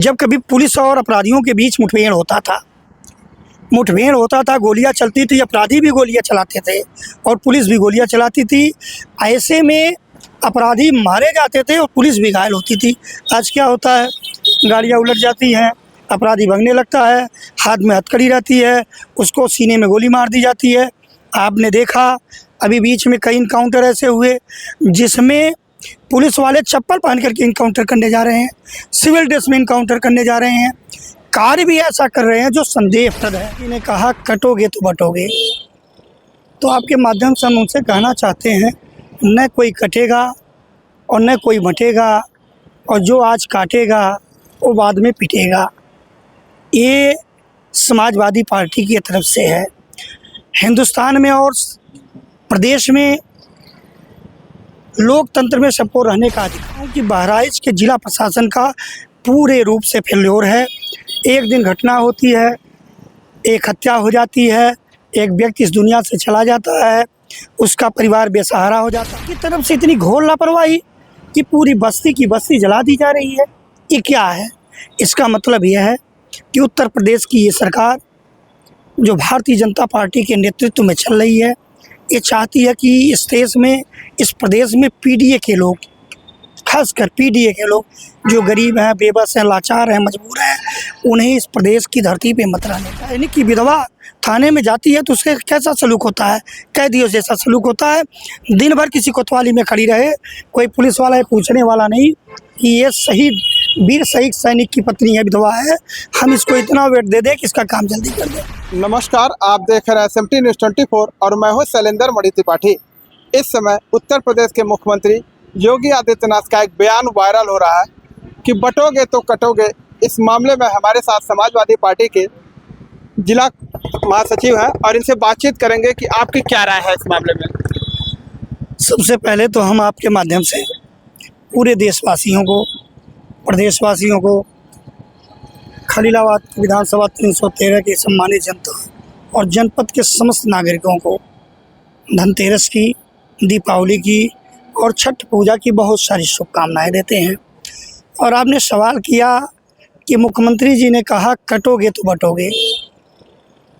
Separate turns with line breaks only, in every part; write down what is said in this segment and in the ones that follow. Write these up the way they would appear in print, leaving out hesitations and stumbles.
जब कभी पुलिस और अपराधियों के बीच मुठभेड़ होता था, गोलियां चलती थी, अपराधी भी गोलियां चलाते थे और पुलिस भी गोलियां चलाती थी। ऐसे में अपराधी मारे जाते थे और पुलिस भी घायल होती थी। आज क्या होता है, गाड़ियां उलट जाती हैं, अपराधी भागने लगता है, हाथ में हथकड़ी रहती है, उसको सीने में गोली मार दी जाती है। आपने देखा अभी बीच में कई इनकाउंटर ऐसे हुए जिसमें पुलिस वाले चप्पल पहन करके इनकाउंटर करने जा रहे हैं, सिविल ड्रेस में इनकाउंटर करने जा रहे हैं, कार्य भी ऐसा कर रहे हैं जो संदेहप्रद है। इन्हें कहा कटोगे तो बटोगे। तो आपके माध्यम से हम उनसे कहना चाहते हैं, न कोई कटेगा और न कोई बटेगा, और जो आज काटेगा वो बाद में पिटेगा। ये समाजवादी पार्टी की तरफ से है। हिंदुस्तान में और प्रदेश में लोकतंत्र में सबको रहने का अधिकार, कि बहराइच के जिला प्रशासन का पूरे रूप से फेल्योर है। एक दिन घटना होती है, एक हत्या हो जाती है, एक व्यक्ति इस दुनिया से चला जाता है, उसका परिवार बेसहारा हो जाता है। की तरफ से इतनी घोर लापरवाही कि पूरी बस्ती की बस्ती जला दी जा रही है। ये क्या है? इसका मतलब यह है कि उत्तर प्रदेश की ये सरकार जो भारतीय जनता पार्टी के नेतृत्व में चल रही है, ये चाहती है कि इस देश में, इस प्रदेश में पीडीए के लोग, खासकर पीडीए के लोग जो गरीब हैं, बेबस हैं, लाचार हैं, मजबूर हैं, उन्हें इस प्रदेश की धरती पे मत रहने का। यानी कि विधवा थाने में जाती है तो उसके कैसा सलूक होता है? कैदियों जैसा सलूक होता है। दिन भर किसी कोतवाली में खड़ी रहे, कोई पुलिस वाला पूछने वाला नहीं कि ये शहीद वीर शहीद सैनिक की पत्नी है, विधवा है, हम इसको इतना वेट दे दें कि इसका काम जल्दी कर दें।
नमस्कार, आप देख रहे हैं SMT न्यूज़ 24 और मैं हूं शैलेंद्र मणि त्रिपाठी। इस समय उत्तर प्रदेश के मुख्यमंत्री योगी आदित्यनाथ का एक बयान वायरल हो रहा है कि बटोगे तो कटोगे। इस मामले में हमारे साथ समाजवादी पार्टी के जिला महासचिव हैं और इनसे बातचीत करेंगे कि आपकी क्या राय है इस मामले में।
सबसे पहले तो हम आपके माध्यम से पूरे देशवासियों को, प्रदेशवासियों को, खलीलाबाद विधानसभा 313 की सम्मानित जनता और जनपद के समस्त नागरिकों को धनतेरस की, दीपावली की और छठ पूजा की बहुत सारी शुभकामनाएं देते हैं। और आपने सवाल किया कि मुख्यमंत्री जी ने कहा कटोगे तो बटोगे।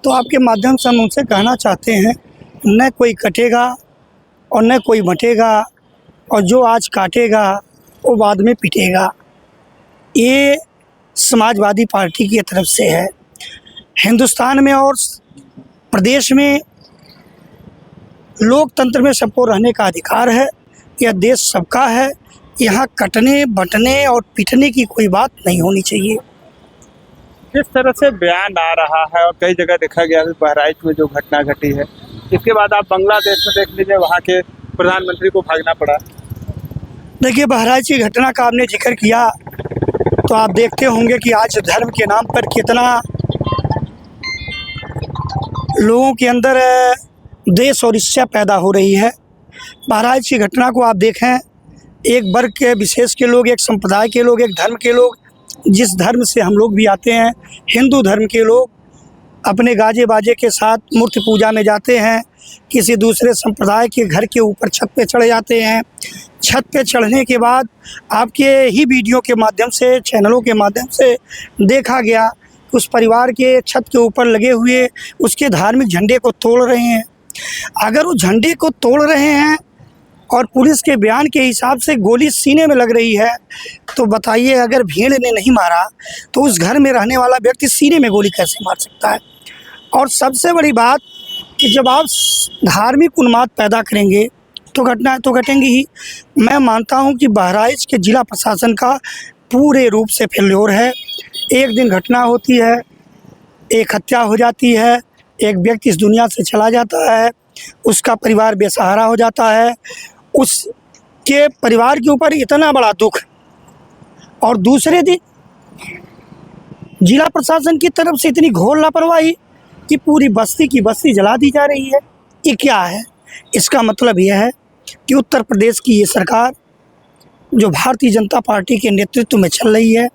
तो आपके माध्यम से हम उनसे कहना चाहते हैं, न कोई कटेगा और न कोई बटेगा, और जो आज काटेगा वो बाद में पिटेगा। ये समाजवादी पार्टी की तरफ से है। हिंदुस्तान में और प्रदेश में लोकतंत्र में सबको रहने का अधिकार है। यह देश सबका है। यहाँ कटने, बटने और पिटने की कोई बात नहीं होनी चाहिए।
किस तरह से बयान आ रहा है और कई जगह देखा गया है बहराइच में जो घटना घटी है, इसके बाद आप बांग्लादेश में देख लीजिए, वहाँ के प्रधानमंत्री को भागना पड़ा।
देखिए, बहराइच की घटना का आपने जिक्र किया तो आप देखते होंगे कि आज धर्म के नाम पर कितना लोगों के अंदर देश और ईर्ष्या पैदा हो रही है। बहराइच की घटना को आप देखें, एक वर्ग के विशेष के लोग, एक संप्रदाय के लोग, एक धर्म के लोग, जिस धर्म से हम लोग भी आते हैं, हिंदू धर्म के लोग अपने गाजे बाजे के साथ मूर्ति पूजा में जाते हैं, किसी दूसरे संप्रदाय के घर के ऊपर छत पे चढ़ जाते हैं। छत पे चढ़ने के बाद आपके ही वीडियो के माध्यम से, चैनलों के माध्यम से देखा गया, उस परिवार के छत के ऊपर लगे हुए उसके धार्मिक झंडे को तोड़ रहे हैं। अगर वो झंडे को तोड़ रहे हैं और पुलिस के बयान के हिसाब से गोली सीने में लग रही है, तो बताइए, अगर भीड़ ने नहीं मारा तो उस घर में रहने वाला व्यक्ति सीने में गोली कैसे मार सकता है? और सबसे बड़ी बात कि जब आप धार्मिक उन्माद पैदा करेंगे तो घटना तो घटेंगी ही। मैं मानता हूं कि बहराइच के जिला प्रशासन का पूरे रूप से फेल्योर है। एक दिन घटना होती है, एक हत्या हो जाती है, एक व्यक्ति इस दुनिया से चला जाता है, उसका परिवार बेसहारा हो जाता है, उसके परिवार के ऊपर इतना बड़ा दुख, और दूसरे दिन जिला प्रशासन की तरफ से इतनी घोर लापरवाही कि पूरी बस्ती की बस्ती जला दी जा रही है। ये क्या है? इसका मतलब यह है कि उत्तर प्रदेश की ये सरकार जो भारतीय जनता पार्टी के नेतृत्व में चल रही है,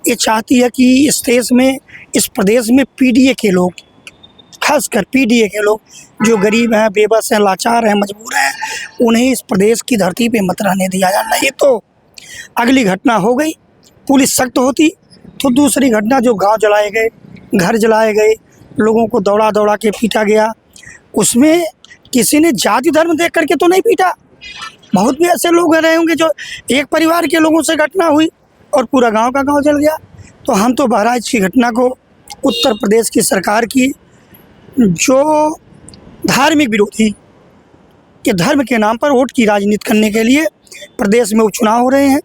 ये चाहती है कि इस देश में, इस प्रदेश में पीडीए के लोग, खासकर पीडीए के लोग जो गरीब हैं, बेबस हैं, लाचार हैं, मजबूर हैं, उन्हें इस प्रदेश की धरती पे मत रहने दिया जाना। ये तो अगली घटना हो गई, पुलिस सख्त होती तो दूसरी घटना जो गांव जलाए गए, घर जलाए गए, लोगों को दौड़ा दौड़ा के पीटा गया, उसमें किसी ने जाति धर्म देख करके तो नहीं पीटा। बहुत भी ऐसे लोग रहे होंगे जो एक परिवार के लोगों से घटना हुई और पूरा गांव का गांव जल गया। तो हम तो बहराइच की घटना को उत्तर प्रदेश की सरकार की जो धार्मिक विरोधी के धर्म के नाम पर वोट की राजनीति करने के लिए प्रदेश में उपचुनाव हो रहे हैं,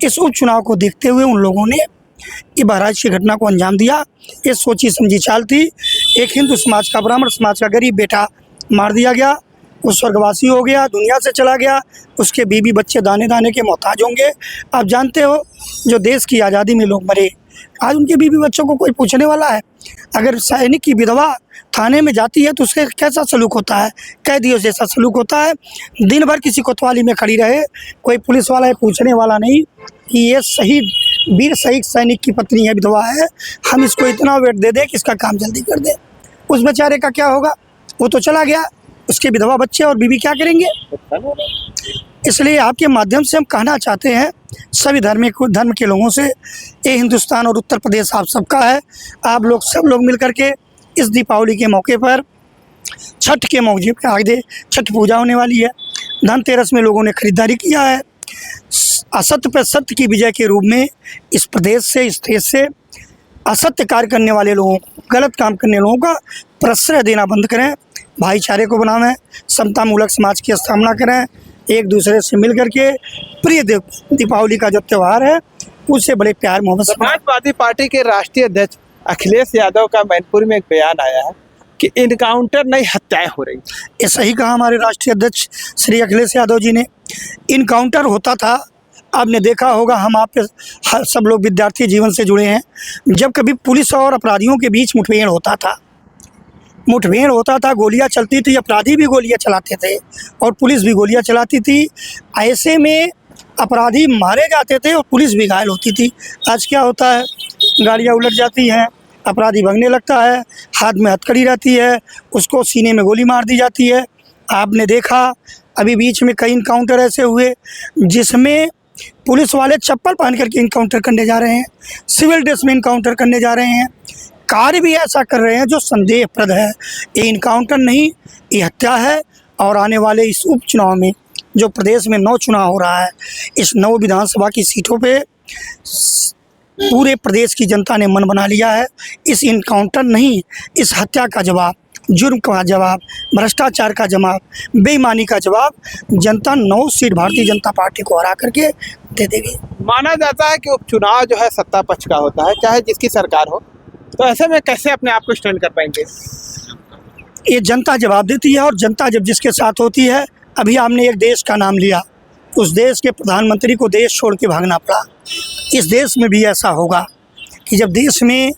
इस उपचुनाव को देखते हुए उन लोगों ने ये बहराइच की घटना को अंजाम दिया। ये सोची समझी चाल थी। एक हिंदू समाज का, ब्राह्मण समाज का गरीब बेटा मार दिया गया, वो स्वर्गवासी हो गया, दुनिया से चला गया, उसके बीवी बच्चे दाने दाने के मोहताज होंगे। आप जानते हो जो देश की आज़ादी में लोग मरे, आज उनके बीवी बच्चों को कोई पूछने वाला है? अगर सैनिक की विधवा थाने में जाती है तो उससे कैसा सलूक होता है? कैदियों जैसा सलूक होता है। दिन भर किसी कोतवाली में खड़ी रहे, कोई पुलिस वाला है पूछने वाला नहीं कि ये शहीद वीर शहीद सैनिक की पत्नी है, विधवा है, हम इसको इतना वेट दे दें कि इसका काम जल्दी कर दे। उस बेचारे का क्या होगा? वो तो चला गया, उसके विधवा बच्चे और बीवी क्या करेंगे? इसलिए आपके माध्यम से हम कहना चाहते हैं सभी धर्म के लोगों से, ये हिंदुस्तान और उत्तर प्रदेश आप सबका है। आप लोग सब लोग मिल करके इस दीपावली के मौके पर, छठ के मौके पर, आगे छठ पूजा होने वाली है, धनतेरस में लोगों ने खरीदारी किया है। असत्य पर सत्य की विजय के रूप में इस प्रदेश से, इस देश से असत्य कार्य करने वाले लोगों को, गलत काम करने लोगों का प्रश्रय देना बंद करें, भाईचारे को बनावें, समता मूलक समाज की स्थापना करें, एक दूसरे से मिल करके प्रिय दीपावली का जो त्यौहार है उससे बड़े प्यार मोहब्बत से।
समाजवादी पार्टी के राष्ट्रीय अध्यक्ष अखिलेश यादव का मैनपुर में एक बयान आया है कि इनकाउंटर नहीं हत्याएं हो रही।
ये सही कहा हमारे राष्ट्रीय अध्यक्ष श्री अखिलेश यादव जी ने। इनकाउंटर होता था, आपने देखा होगा, हम आप सब लोग विद्यार्थी जीवन से जुड़े हैं, जब कभी पुलिस और अपराधियों के बीच मुठभेड़ होता था, गोलियां चलती थी, अपराधी भी गोलियां चलाते थे और पुलिस भी गोलियां चलाती थी। ऐसे में अपराधी मारे जाते थे और पुलिस भी घायल होती थी। आज क्या होता है? गाड़ियां उलट जाती हैं, अपराधी भागने लगता है, हाथ में हथकड़ी रहती है, उसको सीने में गोली मार दी जाती है। आपने देखा अभी बीच में कई इनकाउंटर ऐसे हुए जिसमें पुलिस वाले चप्पल पहन करके इनकाउंटर करने जा रहे हैं, सिविल ड्रेस में इनकाउंटर करने जा रहे हैं, कार्य भी ऐसा कर रहे हैं जो संदेहप्रद है। ये इनकाउंटर नहीं, ये हत्या है। और आने वाले इस उपचुनाव में जो प्रदेश में 9 चुनाव हो रहा है, इस 9 विधानसभा की सीटों पे पूरे प्रदेश की जनता ने मन बना लिया है। इस इनकाउंटर नहीं, इस हत्या का जवाब, जुर्म का जवाब, भ्रष्टाचार का जवाब, बेईमानी का जवाब जनता 9 सीट भारतीय जनता पार्टी को हरा करके दे देगी।
माना जाता है कि उपचुनाव जो है सत्ता पक्ष का होता है, चाहे जिसकी सरकार हो, तो ऐसे में कैसे अपने आप को स्टैंड कर पाएंगे?
ये जनता जवाब देती है और जनता जब जिसके साथ होती है। अभी आपने एक देश का नाम लिया, उस देश के प्रधानमंत्री को देश छोड़ के भागना पड़ा। इस देश में भी ऐसा होगा कि जब देश में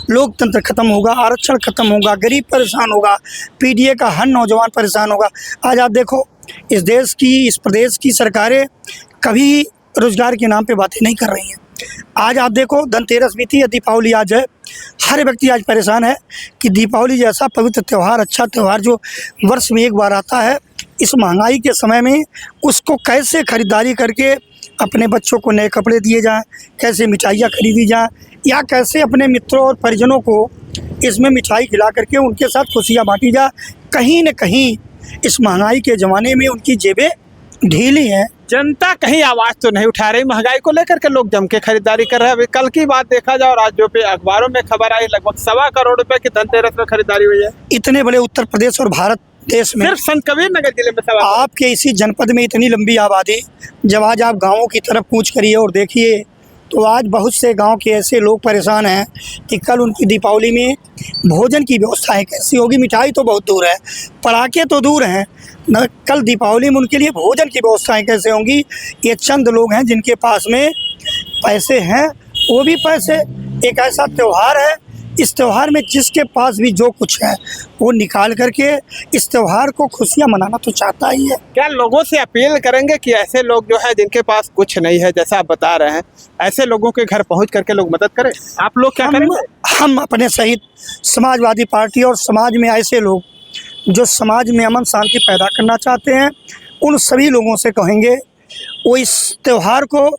लोकतंत्र खत्म होगा, आरक्षण खत्म होगा, गरीब परेशान होगा, पीडीए का हर नौजवान परेशान होगा। आज आप देखो इस देश की, इस प्रदेश की सरकारें कभी रोजगार के नाम पे बातें नहीं कर रही हैं। आज आप देखो धनतेरस बीती है, दीपावली आज है, हर व्यक्ति आज परेशान है कि दीपावली जैसा पवित्र त्यौहार, अच्छा त्यौहार जो वर्ष में एक बार आता है, इस महंगाई के समय में उसको कैसे खरीदारी करके अपने बच्चों को नए कपड़े दिए जाएं, कैसे मिठाइयाँ खरीदी जाएं, या कैसे अपने मित्रों और परिजनों को इसमें मिठाई खिला करके उनके साथ खुशियाँ बांटी जाए। कहीं न कहीं इस महंगाई के ज़माने में उनकी जेबें ढीली हैं।
जनता कहीं आवाज तो नहीं उठा रही महंगाई को लेकर के, लोग जम के खरीदारी कर रहे हैं। अभी कल की बात देखा जाए और आज जो पे अखबारों में खबर आई, लगभग 1.25 करोड़ रुपए की धनतेरस में खरीदारी हुई है।
इतने बड़े उत्तर प्रदेश और भारत देश में,
सिर्फ संत कबीर नगर जिले में
आपके इसी जनपद में इतनी लंबी आबादी, जब आज आप गाँवों की तरफ कूच करिए और देखिए तो आज बहुत से गांव के ऐसे लोग परेशान हैं कि कल उनकी दीपावली में भोजन की व्यवस्थाएं कैसी होगी। मिठाई तो बहुत दूर है, पटाखे तो दूर हैं, न कल दीपावली में उनके लिए भोजन की व्यवस्थाएं कैसे होंगी। ये चंद लोग हैं जिनके पास में पैसे हैं, वो भी पैसे। एक ऐसा त्यौहार है, इस त्यौहार में जिसके पास भी जो कुछ है वो निकाल करके इस त्यौहार को खुशियाँ मनाना तो चाहता ही है।
क्या लोगों से अपील करेंगे कि ऐसे लोग जो है जिनके पास कुछ नहीं है, जैसा आप बता रहे हैं, ऐसे लोगों के घर पहुंच करके लोग मदद करें? आप लोग क्या करेंगे?
हम अपने सहित समाजवादी पार्टी और समाज में ऐसे लोग जो समाज में अमन शांति पैदा करना चाहते हैं, उन सभी लोगों से कहेंगे वो इस त्यौहार को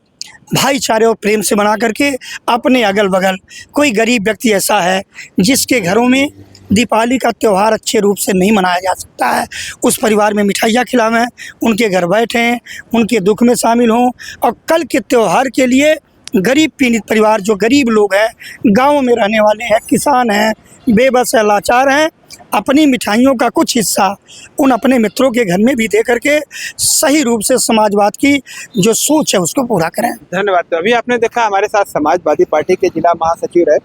भाईचारे और प्रेम से बना करके अपने अगल बगल कोई गरीब व्यक्ति ऐसा है जिसके घरों में दीपावली का त्यौहार अच्छे रूप से नहीं मनाया जा सकता है, उस परिवार में मिठाइयाँ खिलावें, उनके घर बैठें, उनके दुख में शामिल हों और कल के त्यौहार के लिए गरीब पीड़ित परिवार, जो गरीब लोग हैं, गाँव में रहने वाले हैं, किसान हैं, बेबस है, लाचार हैं, अपनी मिठाइयों का कुछ हिस्सा उन अपने मित्रों के घर में भी दे करके सही रूप से समाजवाद की जो सोच है उसको पूरा करें।
धन्यवाद। तो अभी आपने देखा हमारे साथ समाजवादी पार्टी के जिला महासचिव रहे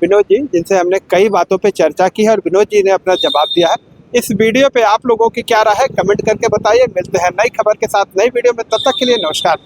विनोद जी, जिनसे हमने कई बातों पे चर्चा की है और विनोद जी ने अपना जवाब दिया है। इस वीडियो पे आप लोगों की क्या राय है कमेंट करके बताइए। मिलते हैं नई खबर के साथ नई वीडियो में, तब तक के लिए नमस्कार।